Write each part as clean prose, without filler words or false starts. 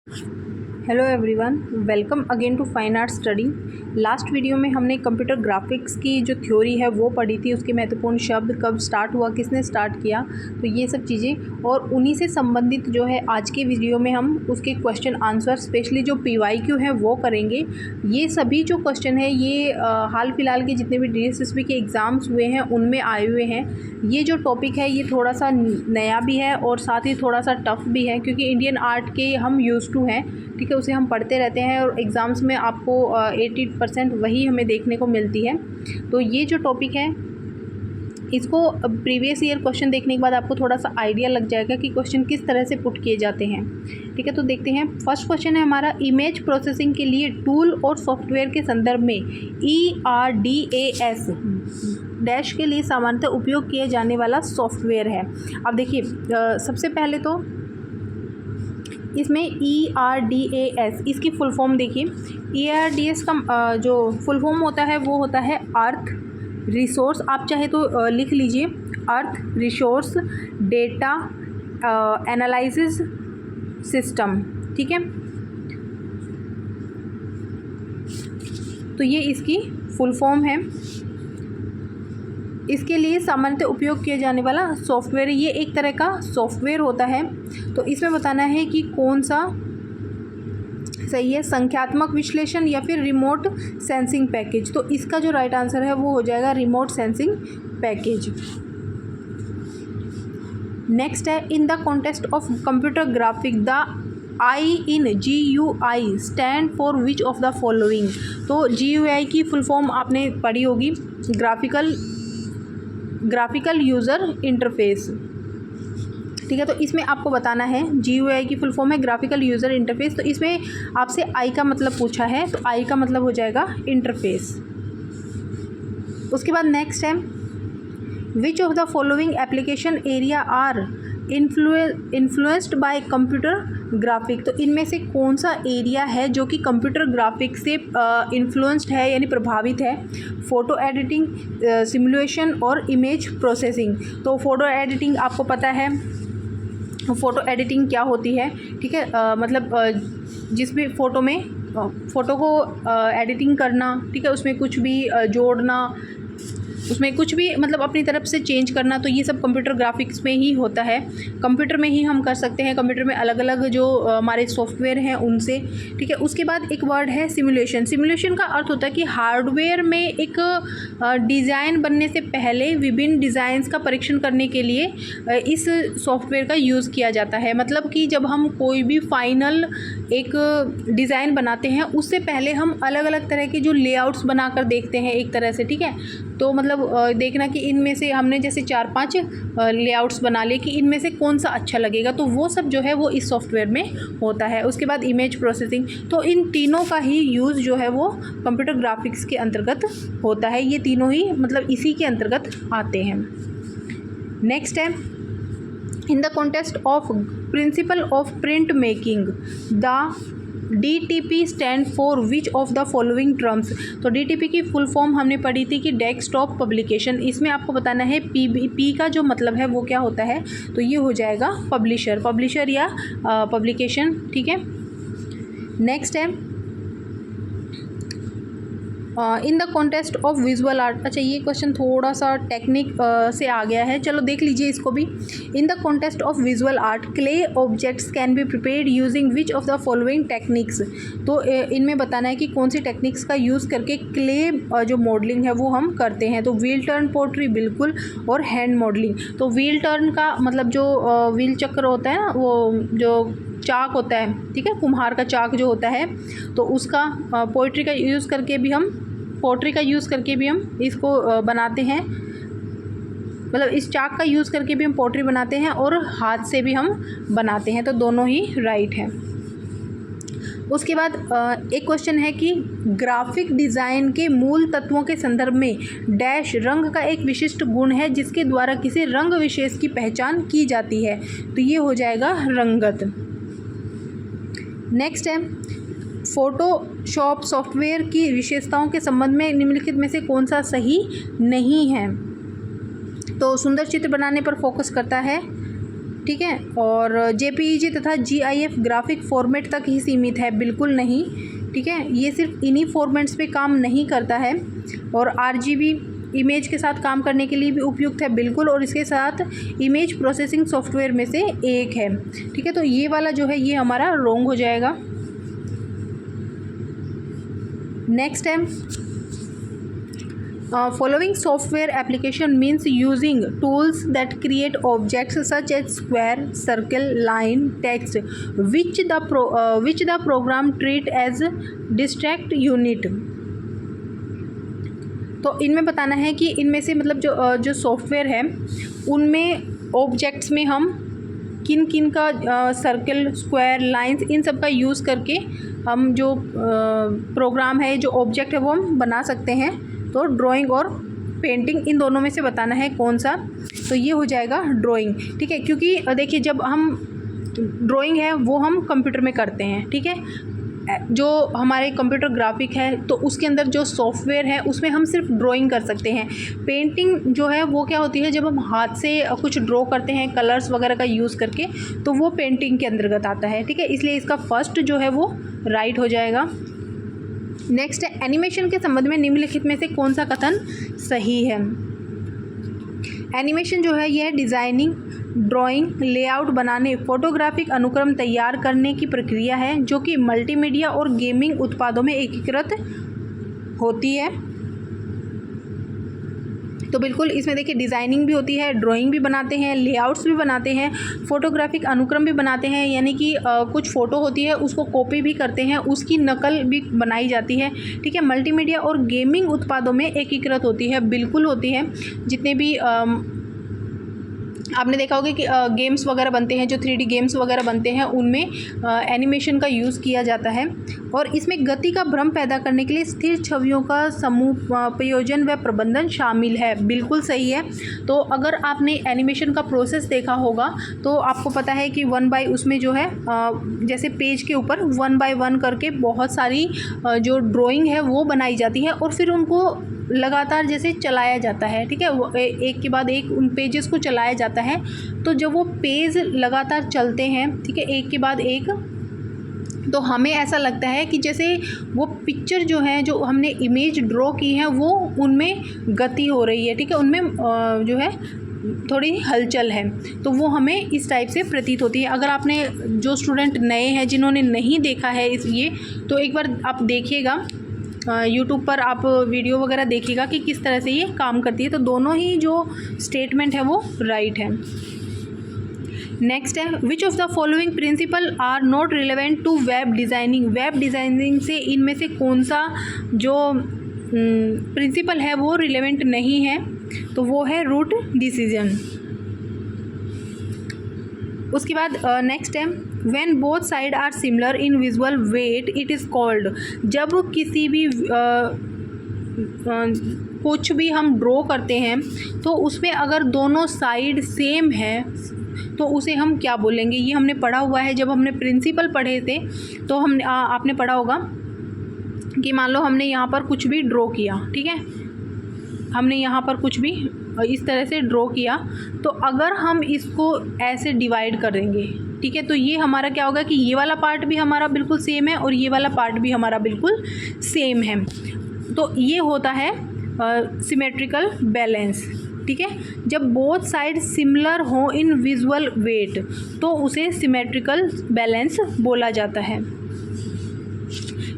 Hello everyone, welcome again to fine art study. Last video में हमने computer graphics की जो थ्योरी है वो पढ़ी थी, उसके महत्वपूर्ण शब्द, कब स्टार्ट हुआ, किसने स्टार्ट किया, तो ये सब चीज़ें, और उन्हीं से संबंधित जो है आज के वीडियो में हम उसके क्वेश्चन आंसर, स्पेशली जो PYQ है वो करेंगे। ये सभी जो क्वेश्चन है ये हाल फिलहाल के जितने भी DSSB के एग्ज़ाम्स हुए हैं उनमें आए हुए हैं। ये जो टॉपिक है ये थोड़ा सा नया भी है और साथ ही थोड़ा सा टफ भी है, क्योंकि इंडियन आर्ट के हम यूज़ टू हैं, ठीक है, उसे हम पढ़ते रहते हैं और एग्ज़ाम्स में आपको 80% वही हमें देखने को मिलती है। तो ये जो टॉपिक है इसको प्रीवियस ईयर क्वेश्चन देखने के बाद आपको थोड़ा सा आइडिया लग जाएगा कि क्वेश्चन किस तरह से पुट किए जाते हैं, ठीक है। तो देखते हैं, फर्स्ट क्वेश्चन है हमारा, इमेज प्रोसेसिंग के लिए टूल और सॉफ्टवेयर के संदर्भ में ERDAS डैश के लिए सामान्यतः उपयोग किए जाने वाला सॉफ्टवेयर है। अब देखिए, सबसे पहले तो इसमें ERDAS इसकी फुल फॉर्म देखिए। ERDAS का जो फुल फॉर्म होता है वो होता है अर्थ रिसोर्स, आप चाहे तो लिख लीजिए, अर्थ रिसोर्स डेटा एनालिसिस सिस्टम, ठीक है। तो ये इसकी फुल फॉर्म है। इसके लिए सामान्यतः उपयोग किया जाने वाला सॉफ्टवेयर, ये एक तरह का सॉफ्टवेयर होता है। तो इसमें बताना है कि कौन सा सही है, संख्यात्मक विश्लेषण या फिर रिमोट सेंसिंग पैकेज। तो इसका जो राइट आंसर है वो हो जाएगा रिमोट सेंसिंग पैकेज। नेक्स्ट है, in the context of computer graphic the I in GUI stand for which of the following. तो GUI की फुल फॉर्म आपने पढ़ी होगी, ग्राफिकल यूज़र इंटरफेस, ठीक है। तो इसमें आपको बताना है, GUI की फुल फॉर्म है ग्राफिकल यूज़र इंटरफेस। तो इसमें आपसे I का मतलब पूछा है, तो I का मतलब हो जाएगा इंटरफेस। उसके बाद नेक्स्ट है, which of the following application area are influenced by computer graphic. तो इनमें से कौन सा एरिया है जो कि कंप्यूटर ग्राफिक से इन्फ्लुएंस्ड है यानी प्रभावित है। फ़ोटो एडिटिंग, सिमुलेशन और इमेज प्रोसेसिंग। तो फ़ोटो एडिटिंग आपको पता है, फ़ोटो एडिटिंग क्या होती है, ठीक है, मतलब जिसमें फ़ोटो को एडिटिंग करना, ठीक है, उसमें कुछ भी जोड़ना, उसमें कुछ भी मतलब अपनी तरफ से चेंज करना, तो ये सब कंप्यूटर ग्राफिक्स में ही होता है। कंप्यूटर में ही हम कर सकते हैं, कंप्यूटर में अलग अलग जो हमारे सॉफ्टवेयर हैं उनसे, ठीक है। उसके बाद एक वर्ड है सिमुलेशन। सिमुलेशन का अर्थ होता है कि हार्डवेयर में एक डिज़ाइन बनने से पहले विभिन्न डिज़ाइंस का परीक्षण करने के लिए इस सॉफ्टवेयर का यूज़ किया जाता है। मतलब कि जब हम कोई भी फाइनल एक डिज़ाइन बनाते हैं उससे पहले हम अलग अलग तरह के जो लेआउट्स बनाकर देखते हैं एक तरह से, ठीक है। तो मतलब देखना कि इनमें से हमने जैसे 4-5 लेआउट्स बना लिए कि इनमें से कौन सा अच्छा लगेगा, तो वो सब जो है वो इस सॉफ्टवेयर में होता है। उसके बाद इमेज प्रोसेसिंग, तो इन तीनों का ही यूज़ जो है वो कंप्यूटर ग्राफिक्स के अंतर्गत होता है। ये तीनों ही मतलब इसी के अंतर्गत आते हैं। नेक्स्ट है, in the context of principle of print making the DTP stand for which of the following terms. तो DTP की फुल फॉर्म हमने पढ़ी थी कि डेस्कटॉप पब्लिकेशन। इसमें आपको बताना है P का जो मतलब है वो क्या होता है, तो ये हो जाएगा पब्लिशर या पब्लिकेशन, ठीक है। नेक्स्ट है, in the context of visual art. अच्छा, ये क्वेश्चन थोड़ा सा टेक्निक से आ गया है, चलो देख लीजिए इसको भी। In the context of visual art clay objects can be prepared using which of the following techniques. तो इनमें बताना है कि कौन सी टेक्निक्स का यूज़ करके क्ले जो मॉडलिंग है वो हम करते हैं। तो व्हील टर्न पोट्री बिल्कुल, और हैंड मॉडलिंग। तो व्हील टर्न का मतलब जो व्हील चक्र होता है ना, वो जो चाक होता है, ठीक है, कुम्हार का चाक जो होता है, तो उसका पोट्री का यूज़ करके भी हम इसको बनाते हैं। मतलब इस चाक का यूज़ करके भी हम पोट्री बनाते हैं और हाथ से भी हम बनाते हैं, तो दोनों ही राइट हैं। उसके बाद एक क्वेश्चन है कि ग्राफिक डिज़ाइन के मूल तत्वों के संदर्भ में डैश रंग का एक विशिष्ट गुण है जिसके द्वारा किसी रंग विशेष की पहचान की जाती है। तो ये हो जाएगा रंगत। नेक्स्ट है, फोटोशॉप सॉफ्टवेयर की विशेषताओं के संबंध में निम्नलिखित में से कौन सा सही नहीं है। तो सुंदर चित्र बनाने पर फोकस करता है, ठीक है। और JPEG तथा GIF ग्राफिक फॉर्मेट तक ही सीमित है, बिल्कुल नहीं, ठीक है। ये सिर्फ इन्हीं फॉर्मेट्स पे काम नहीं करता है। और RGB इमेज के साथ काम करने के लिए भी उपयुक्त है, बिल्कुल, और इसके साथ इमेज प्रोसेसिंग सॉफ्टवेयर में से एक है, ठीक है। तो ये वाला जो है ये हमारा रॉन्ग हो जाएगा। नेक्स्ट है following software application means using tools that create objects such as square, circle, line, text which the program treat as distinct unit। तो इनमें बताना है कि इनमें से मतलब जो सॉफ्टवेयर है उनमें ऑब्जेक्ट्स में हम किन किन का सर्कल, स्क्वायर, लाइंस, इन सब का यूज़ करके हम जो प्रोग्राम है, जो ऑब्जेक्ट है वो हम बना सकते हैं। तो ड्राइंग और पेंटिंग इन दोनों में से बताना है कौन सा, तो ये हो जाएगा ड्राइंग, ठीक है। क्योंकि देखिए जब हम ड्राइंग है वो हम कंप्यूटर में करते हैं, ठीक है। जो हमारे कंप्यूटर ग्राफिक है तो उसके अंदर जो सॉफ्टवेयर है उसमें हम सिर्फ ड्राइंग कर सकते हैं। पेंटिंग जो है वो क्या होती है, जब हम हाथ से कुछ ड्रॉ करते हैं कलर्स वगैरह का यूज़ करके, तो वो पेंटिंग के अंतर्गत आता है, ठीक है। इसलिए इसका फर्स्ट जो है वो राइट हो जाएगा। नेक्स्ट है एनिमेशन के संबंध में निम्नलिखित में से कौन सा कथन सही है। एनिमेशन जो है यह डिज़ाइनिंग, ड्राइंग, लेआउट बनाने, फोटोग्राफिक अनुक्रम तैयार करने की प्रक्रिया है जो कि मल्टीमीडिया और गेमिंग उत्पादों में एकीकृत होती है। तो बिल्कुल इसमें देखिए डिज़ाइनिंग भी होती है, ड्राइंग भी बनाते हैं, लेआउट्स भी बनाते हैं, फोटोग्राफिक अनुक्रम भी बनाते हैं, यानी कि कुछ फ़ोटो होती है उसको कॉपी भी करते हैं, उसकी नकल भी बनाई जाती है, ठीक है। मल्टीमीडिया और गेमिंग उत्पादों में एकीकृत होती है, बिल्कुल होती है। जितने भी आपने देखा होगा कि गेम्स वगैरह बनते हैं, जो 3D गेम्स वगैरह बनते हैं उनमें एनिमेशन का यूज़ किया जाता है। और इसमें गति का भ्रम पैदा करने के लिए स्थिर छवियों का समूह प्रयोजन व प्रबंधन शामिल है, बिल्कुल सही है। तो अगर आपने एनिमेशन का प्रोसेस देखा होगा तो आपको पता है कि 1 बाय उसमें जो है जैसे पेज के ऊपर 1 बाय 1 करके बहुत सारी जो ड्राइंग है वो बनाई जाती है और फिर उनको लगातार जैसे चलाया जाता है, ठीक है। वो एक के बाद एक उन पेजेस को चलाया जाता है। तो जब वो पेज लगातार चलते हैं, ठीक है, एक के बाद एक, तो हमें ऐसा लगता है कि जैसे वो पिक्चर जो है, जो हमने इमेज ड्रॉ की है वो उनमें गति हो रही है, ठीक है, उनमें जो है थोड़ी हलचल है, तो वो हमें इस टाइप से प्रतीत होती है। अगर आपने जो स्टूडेंट नए हैं जिन्होंने नहीं देखा है ये, तो एक बार आप देखिएगा, यूट्यूब पर आप वीडियो वगैरह देखिएगा कि किस तरह से ये काम करती है। तो दोनों ही जो स्टेटमेंट है वो राइट है। नेक्स्ट है which of the following principle are not relevant to web designing. Web designing से इनमें से कौन सा जो प्रिंसिपल है वो रिलेवेंट नहीं है, तो वो है रूट डिसीजन। उसके बाद नेक्स्ट है when both side are similar in visual weight it is called. जब किसी भी कुछ भी हम ड्रॉ करते हैं तो उसमें अगर दोनों साइड सेम है तो उसे हम क्या बोलेंगे, ये हमने पढ़ा हुआ है। जब हमने प्रिंसिपल पढ़े थे तो हमने आपने पढ़ा होगा कि मान लो हमने यहाँ पर कुछ भी ड्रॉ किया, ठीक है, हमने यहाँ पर कुछ भी इस तरह से ड्रॉ किया, तो अगर हम इसको ऐसे डिवाइड कर देंगे, ठीक है, तो ये हमारा क्या होगा कि ये वाला पार्ट भी हमारा बिल्कुल सेम है और ये वाला पार्ट भी हमारा बिल्कुल सेम है। तो ये होता है सिमेट्रिकल बैलेंस, ठीक है। जब बोथ साइड सिमिलर हो इन विजुअल वेट तो उसे सिमेट्रिकल बैलेंस बोला जाता है।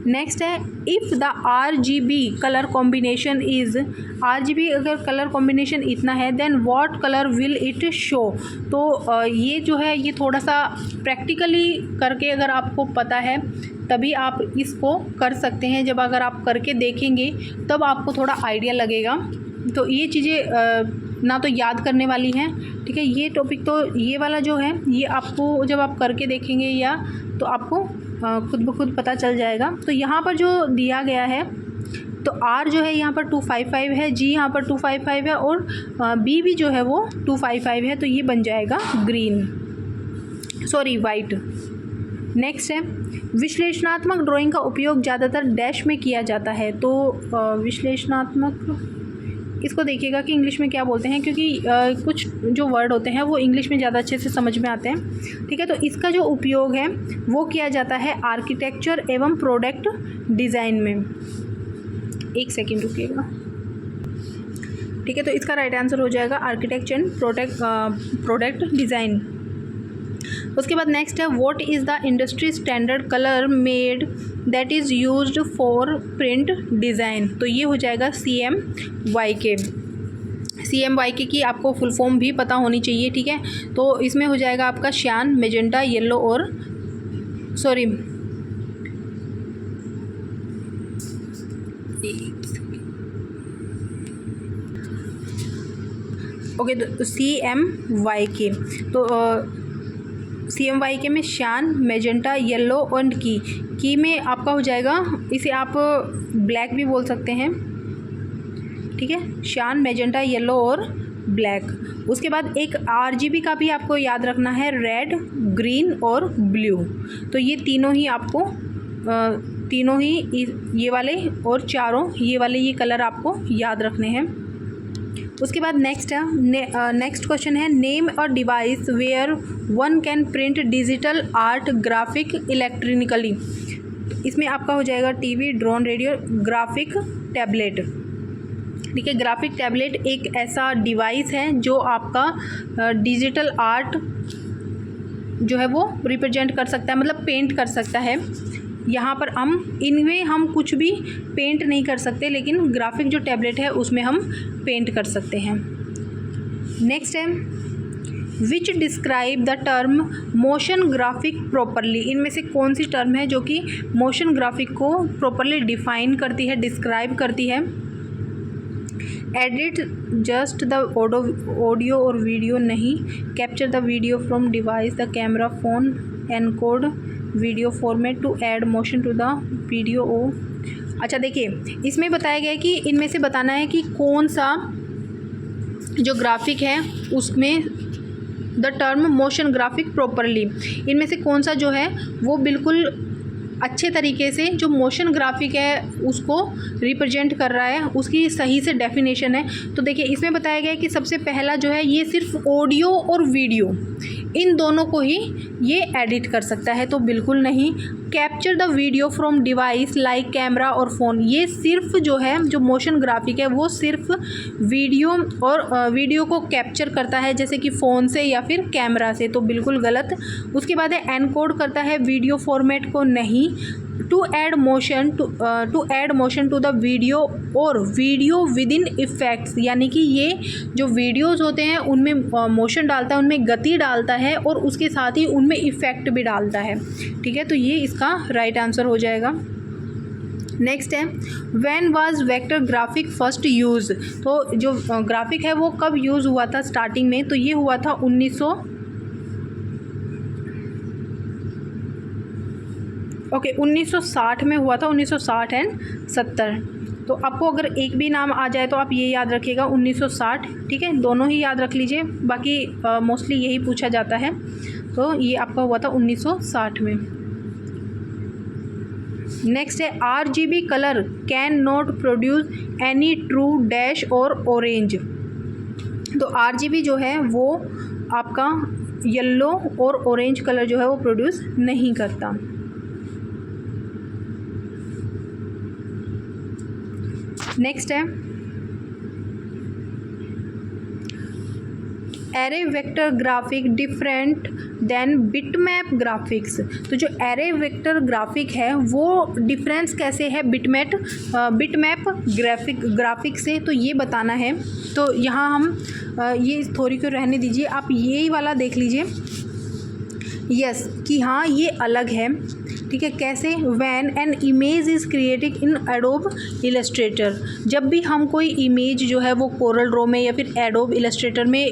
नेक्स्ट है if the RGB colour combination is, RGB अगर कलर कॉम्बिनेशन इतना है then what colour will it show. तो ये जो है ये थोड़ा सा प्रैक्टिकली करके अगर आपको पता है तभी आप इसको कर सकते हैं। जब अगर आप करके देखेंगे तब आपको थोड़ा आइडिया लगेगा। तो ये चीज़ें ना तो याद करने वाली हैं, ठीक है। ये टॉपिक तो ये वाला जो है ये आपको जब आप करके देखेंगे या तो आपको खुद ब खुद पता चल जाएगा। तो यहाँ पर जो दिया गया है तो R जो है यहाँ पर 255 है, G यहाँ पर 255 है और B भी जो है वो 255 है, तो ये बन जाएगा ग्रीन, सॉरी वाइट। नेक्स्ट है विश्लेषणात्मक ड्राइंग का उपयोग ज़्यादातर डैश में किया जाता है। तो विश्लेषणात्मक इसको देखिएगा कि इंग्लिश में क्या बोलते हैं, क्योंकि कुछ जो वर्ड होते हैं वो इंग्लिश में ज़्यादा अच्छे से समझ में आते हैं। ठीक है, तो इसका जो उपयोग है वो किया जाता है आर्किटेक्चर एवं प्रोडक्ट डिज़ाइन में। एक सेकेंड रुकिएगा। ठीक है, तो इसका राइट आंसर हो जाएगा आर्किटेक्चर एंड प्रोडक्ट डिज़ाइन। उसके बाद नेक्स्ट है what is the industry standard colour made that is used for print design. तो ये हो जाएगा CMYK। CMYK की आपको फुल फॉर्म भी पता होनी चाहिए। ठीक है, तो इसमें हो जाएगा आपका श्यान, मेजेंटा, येलो और ओके, तो CMYK, तो CMYK में श्यान, मेजेंटा, येलो और की में आपका हो जाएगा, इसे आप ब्लैक भी बोल सकते हैं। ठीक है, श्यान, मेजेंटा, येलो और ब्लैक। उसके बाद एक RGB का भी आपको याद रखना है, रेड, ग्रीन और ब्लू। तो ये तीनों ही आपको तीनों ही ये वाले और चारों ये वाले ये कलर आपको याद रखने हैं। उसके बाद नेक्स्ट क्वेश्चन है name a device where one can print digital art graphic electronically. इसमें आपका हो जाएगा TV, drone, radio, graphic tablet. ठीक है, ग्राफिक टैबलेट एक ऐसा डिवाइस है जो आपका डिजिटल आर्ट जो है वो रिप्रेजेंट कर सकता है, मतलब पेंट कर सकता है। यहाँ पर इनमें हम कुछ भी पेंट नहीं कर सकते, लेकिन ग्राफिक जो टैबलेट है उसमें हम पेंट कर सकते हैं। नेक्स्ट है which describe the term motion graphic properly. इनमें से कौन सी टर्म है जो कि मोशन ग्राफिक को प्रॉपरली डिफाइन करती है, डिस्क्राइब करती है। एडिट जस्ट द ऑडियो और वीडियो नहीं, capture the video from device the camera phone, encode video format to add motion to the video. ओ अच्छा, देखिए इसमें बताया गया है कि इनमें से बताना है कि कौन सा जो ग्राफिक है उसमें the term motion graphic properly, इनमें से कौन सा जो है वो बिल्कुल अच्छे तरीके से जो मोशन ग्राफिक है उसको रिप्रेजेंट कर रहा है, उसकी सही से डेफिनेशन है। तो देखिए इसमें बताया गया है कि सबसे पहला जो है ये सिर्फ ऑडियो और वीडियो इन दोनों को ही ये एडिट कर सकता है, तो बिल्कुल नहीं। Capture the video from device like camera और फ़ोन, ये सिर्फ जो है जो मोशन ग्राफिक है वो सिर्फ वीडियो और वीडियो को कैप्चर करता है, जैसे कि फ़ोन से या फिर कैमरा से, तो बिल्कुल गलत। उसके बाद है एनकोड करता है वीडियो फॉर्मेट को, नहीं। To add motion to the video और वीडियो विद इन इफेक्ट्स, यानी कि ये जो वीडियोज़ होते हैं उनमें मोशन डालता है, उनमें गति डालता है और उसके साथ ही उनमें इफ़ेक्ट भी डालता है। ठीक है, तो ये इसका राइट आंसर हो जाएगा। नेक्स्ट है when was vector graphic first use. तो जो ग्राफिक है वो कब यूज़ हुआ था स्टार्टिंग में, तो ये हुआ था 1960 में हुआ था, 1960 एंड 70। तो आपको अगर एक भी नाम आ जाए तो आप ये याद रखिएगा 1960। ठीक है, दोनों ही याद रख लीजिए, बाकी मोस्टली यही पूछा जाता है। तो ये आपका हुआ था 1960 में। नेक्स्ट है RGB colour can not produce any true dash और ऑरेंज। तो RGB जो है वो आपका येलो और ऑरेंज कलर जो है वो प्रोड्यूस नहीं करता। नेक्स्ट है are vector graphic different than bitmap graphics. तो जो एरे वेक्टर ग्राफिक है वो डिफरेंस कैसे है बिटमैप ग्राफिक से, तो ये बताना है। तो यहाँ हम ये थ्योरी को रहने दीजिए, आप यही वाला देख लीजिए। यस कि हाँ ये अलग है। ठीक है, कैसे? When an image is created in adobe Illustrator, जब भी हम कोई इमेज जो है वो कोरल ड्रॉ में या फिर एडोब इलस्ट्रेटर में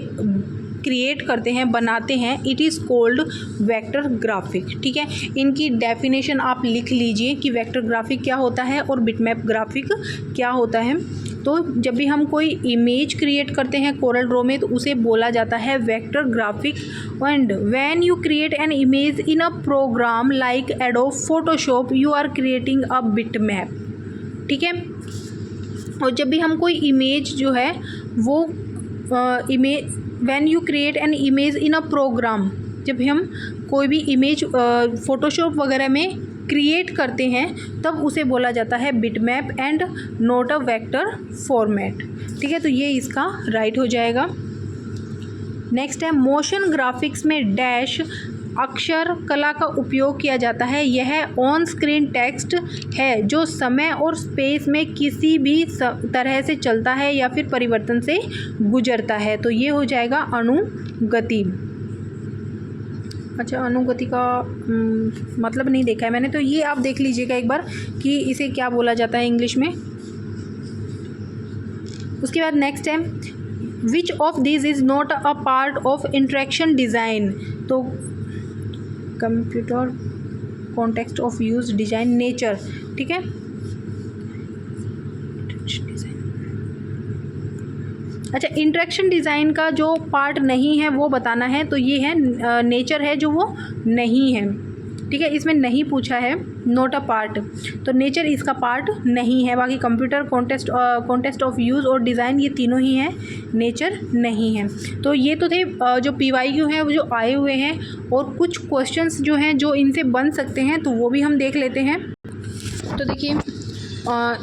क्रिएट करते हैं, बनाते हैं, it is called vector graphic. ठीक है, इनकी डेफिनेशन आप लिख लीजिए कि वेक्टर ग्राफिक क्या होता है और बिटमैप ग्राफिक क्या होता है। तो जब भी हम कोई इमेज क्रिएट करते हैं कोरल ड्रॉ में तो उसे बोला जाता है vector graphic. And when you create an image in a program like Adobe Photoshop you are creating a bitmap. ठीक है, और जब भी हम कोई इमेज जो है वो image when you create an image in a program, जब हम कोई भी इमेज फ़ोटोशॉप वगैरह में क्रिएट करते हैं तब उसे बोला जाता है bitmap and not a vector format. ठीक है, तो ये इसका राइट हो जाएगा। नेक्स्ट है मोशन ग्राफिक्स में डैश अक्षर कला का उपयोग किया जाता है। यह ऑन स्क्रीन टेक्स्ट है जो समय और स्पेस में किसी भी तरह से चलता है या फिर परिवर्तन से गुजरता है। तो ये हो जाएगा अनुगति। अच्छा, अनुगति का मतलब नहीं देखा है मैंने, तो ये आप देख लीजिएगा एक बार कि इसे क्या बोला जाता है इंग्लिश में। उसके बाद नेक्स्ट है which of this is not a part of interaction design. तो computer context of use design nature. ठीक है, अच्छा, इंटरेक्शन डिज़ाइन का जो पार्ट नहीं है वो बताना है, तो ये है नेचर है जो वो नहीं है। ठीक है, इसमें नहीं पूछा है नॉट अ पार्ट, तो नेचर इसका पार्ट नहीं है। बाकी कंप्यूटर कॉन्टेक्स्ट ऑफ यूज़ और डिज़ाइन ये तीनों ही हैं, नेचर नहीं है। तो ये तो थे जो PYQ हैं वो जो आए हुए हैं, और कुछ क्वेश्चंस जो हैं जो इनसे बन सकते हैं तो वो भी हम देख लेते हैं। तो देखिए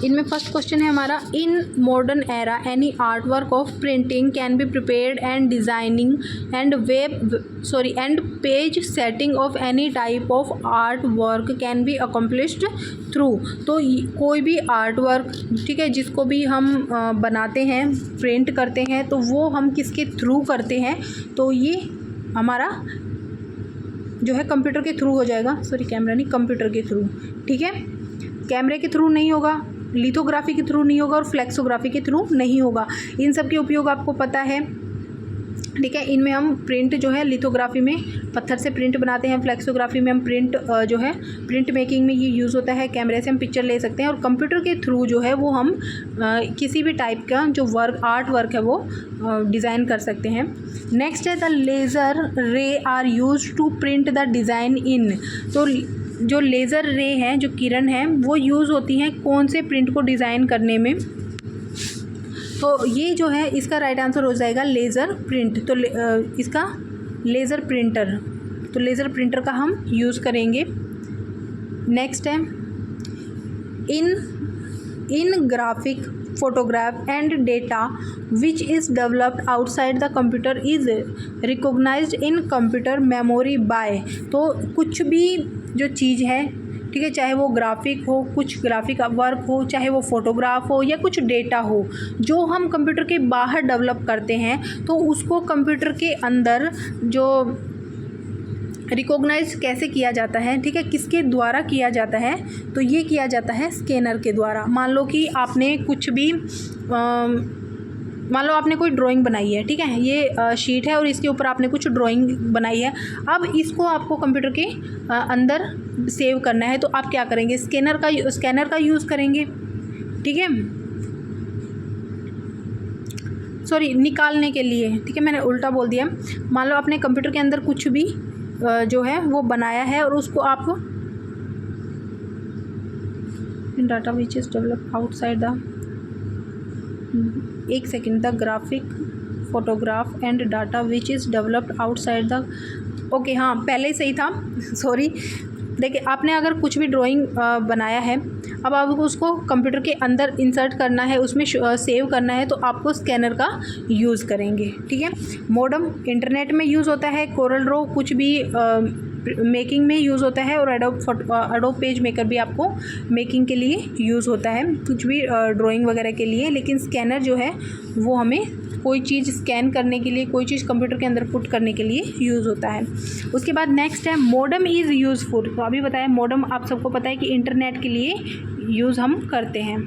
इनमें फर्स्ट क्वेश्चन है हमारा, in modern era any art work of printing can be prepared and designing and page setting of any type of art work can be accomplished through. तो कोई भी आर्ट वर्क, ठीक है, जिसको भी हम बनाते हैं, प्रिंट करते हैं, तो वो हम किसके थ्रू करते हैं, तो ये हमारा जो है कंप्यूटर के थ्रू हो जाएगा। सॉरी, कैमरा नहीं, कंप्यूटर के थ्रू। ठीक है, कैमरे के थ्रू नहीं होगा, लिथोग्राफी के थ्रू नहीं होगा और फ्लेक्सोग्राफी के थ्रू नहीं होगा। इन सब के उपयोग आपको पता है। ठीक है, इनमें हम प्रिंट जो है लिथोग्राफी में पत्थर से प्रिंट बनाते हैं, फ्लेक्सोग्राफी में हम प्रिंट जो है प्रिंट मेकिंग में ये यूज़ होता है, कैमरे से हम पिक्चर ले सकते हैं, और कंप्यूटर के थ्रू जो है वो हम किसी भी टाइप का जो आर्ट वर्क है वो डिज़ाइन कर सकते हैं। नेक्स्ट है the laser ray are use to print the design in. तो जो लेज़र रे हैं, जो किरण हैं, वो यूज़ होती हैं कौन से प्रिंट को डिज़ाइन करने में, तो ये जो है इसका राइट आंसर हो जाएगा लेज़र प्रिंट। तो इसका लेज़र प्रिंटर, तो लेज़र प्रिंटर का हम यूज़ करेंगे। नेक्स्ट है in graphic photograph and data which is developed outside the computer is recognised in computer memory by. तो कुछ भी जो चीज़ है, ठीक है, चाहे वो ग्राफिक हो, कुछ ग्राफिक वर्क हो, चाहे वो फोटोग्राफ हो या कुछ डेटा हो, जो हम कंप्यूटर के बाहर डेवलप करते हैं, तो उसको कंप्यूटर के अंदर जो रिकॉग्नाइज कैसे किया जाता है, ठीक है, किसके द्वारा किया जाता है, तो ये किया जाता है स्कैनर के द्वारा। मान लो कि आपने कुछ भी मान लो आपने कोई ड्राइंग बनाई है, ठीक है, ये शीट है और इसके ऊपर आपने कुछ ड्राइंग बनाई है। अब इसको आपको कंप्यूटर के अंदर सेव करना है, तो आप क्या करेंगे, स्कैनर का यूज़ करेंगे। ठीक है, सॉरी, निकालने के लिए, ठीक है, मैंने उल्टा बोल दिया। मान लो आपने कंप्यूटर के अंदर कुछ भी जो है वो बनाया है और उसको आप data which is develop outside the, एक second, the graphic photograph and data which is developed outside the, okay, हाँ, पहले सही था, सॉरी। देखिए, आपने अगर कुछ भी ड्राइंग बनाया है, अब आपको उसको कंप्यूटर के अंदर इंसर्ट करना है, उसमें सेव करना है, तो आपको स्कैनर का यूज़ करेंगे। ठीक है, मॉडम इंटरनेट में यूज़ होता है, कोरल ड्रॉ कुछ भी मेकिंग में यूज़ होता है, और एडोब पेज मेकर भी आपको मेकिंग के लिए यूज़ होता है, कुछ भी ड्राइंग वगैरह के लिए। लेकिन स्कैनर जो है वो हमें कोई चीज़ स्कैन करने के लिए, कोई चीज़ कंप्यूटर के अंदर पुट करने के लिए यूज़ होता है। उसके बाद नेक्स्ट है मॉडम इज़ यूज़फुल। तो अभी बताया मॉडम, आप सबको पता है कि इंटरनेट के लिए यूज़ हम करते हैं।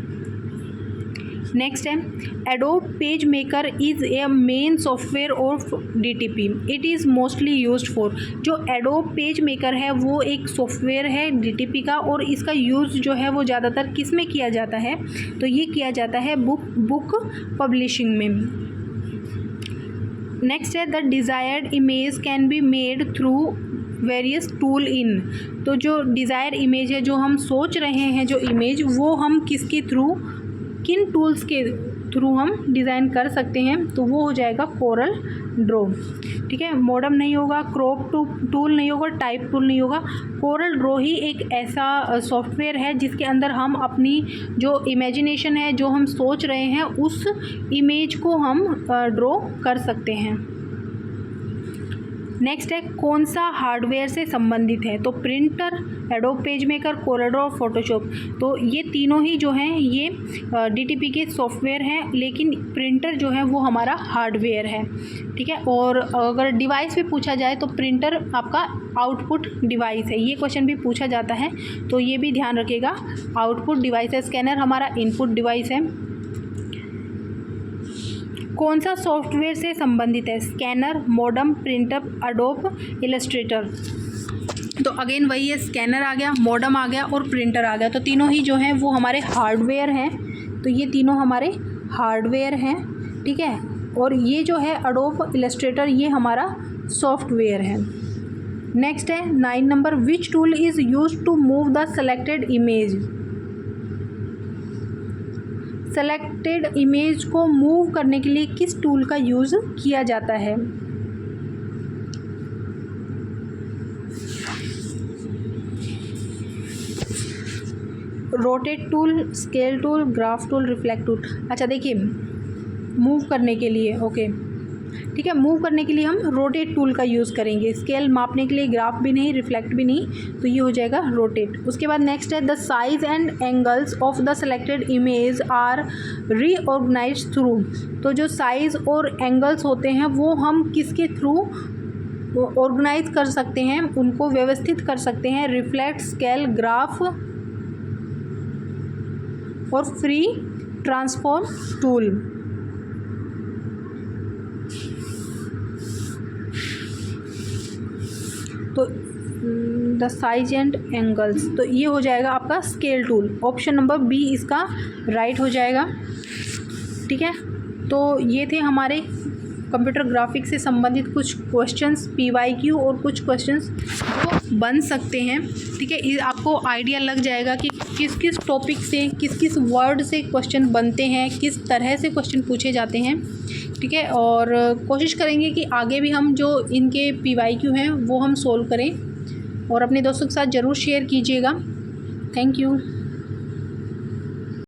नेक्स्ट है adobe page maker is a main software of DTP, it is mostly used for. जो एडोब पेज मेकर है वो एक सॉफ्टवेयर है DTP का, और इसका यूज़ जो है वो ज़्यादातर किस में किया जाता है, तो ये किया जाता है बुक पब्लिशिंग में। नेक्स्ट है the desired image can be made through various tool in. तो जो डिज़ायर इमेज है, जो हम सोच रहे हैं जो इमेज, वो हम किसके थ्रू किन टूल्स के थ्रू हम डिज़ाइन कर सकते हैं, तो वो हो जाएगा कोरल ड्रॉ। ठीक है, मॉडम नहीं होगा, क्रॉप टूल नहीं होगा, टाइप टूल नहीं होगा। कोरल ड्रॉ ही एक ऐसा सॉफ्टवेयर है जिसके अंदर हम अपनी जो इमेजिनेशन है, जो हम सोच रहे हैं, उस इमेज को हम ड्रॉ कर सकते हैं। नेक्स्ट है कौन सा हार्डवेयर से संबंधित है, तो printer, adobe page maker, Corel Draw, Photoshop. तो ये तीनों ही जो हैं ये DTP के सॉफ्टवेयर हैं, लेकिन प्रिंटर जो है वो हमारा हार्डवेयर है। ठीक है, और अगर डिवाइस भी पूछा जाए तो प्रिंटर आपका आउटपुट डिवाइस है, ये क्वेश्चन भी पूछा जाता है, तो ये भी ध्यान रखिएगा, आउटपुट डिवाइस है। स्कैनर हमारा इनपुट डिवाइस है। कौन सा सॉफ्टवेयर से संबंधित है, scanner, modem, printer, adobe, Illustrator. तो अगेन वही है, स्कैनर आ गया, मॉडम आ गया और प्रिंटर आ गया। तो तीनों ही जो हैं वो हमारे हार्डवेयर हैं, तो ये तीनों हमारे हार्डवेयर हैं। ठीक है, और ये जो है एडोब इलस्ट्रेटर ये हमारा सॉफ्टवेयर है। नेक्स्ट है 9 number, which tool is used to move the selected image. Selected image को मूव करने के लिए किस टूल का यूज़ किया जाता है। Rotate tool, scale tool, graph tool, reflect tool. अच्छा देखिए, मूव करने के लिए, ओके ठीक है, मूव करने के लिए हम रोटेट टूल का यूज़ करेंगे। स्केल मापने के लिए, ग्राफ भी नहीं, रिफ्लेक्ट भी नहीं, तो ये हो जाएगा रोटेट। उसके बाद नेक्स्ट है the size and angles of the selected image are reorganised through. तो जो साइज़ और एंगल्स होते हैं वो हम किसके थ्रू ऑर्गेनाइज कर सकते हैं, उनको व्यवस्थित कर सकते हैं, रिफ्लेक्ट, स्केल, ग्राफ और फ्री ट्रांसफॉर्म टूल। तो द साइज एंड एंगल्स, तो ये हो जाएगा आपका scale tool. Option number B इसका राइट हो जाएगा। ठीक है, तो ये थे हमारे कंप्यूटर ग्राफिक्स से संबंधित कुछ क्वेश्चंस PYQ और कुछ क्वेश्चंस जो बन सकते हैं। ठीक है, ये आपको आइडिया लग जाएगा कि किस किस टॉपिक से, किस किस वर्ड से क्वेश्चन बनते हैं, किस तरह से क्वेश्चन पूछे जाते हैं। ठीक है, और कोशिश करेंगे कि आगे भी हम जो इनके PYQ हैं वो हम सोल्व करें, और अपने दोस्तों के साथ ज़रूर शेयर कीजिएगा। Thank you.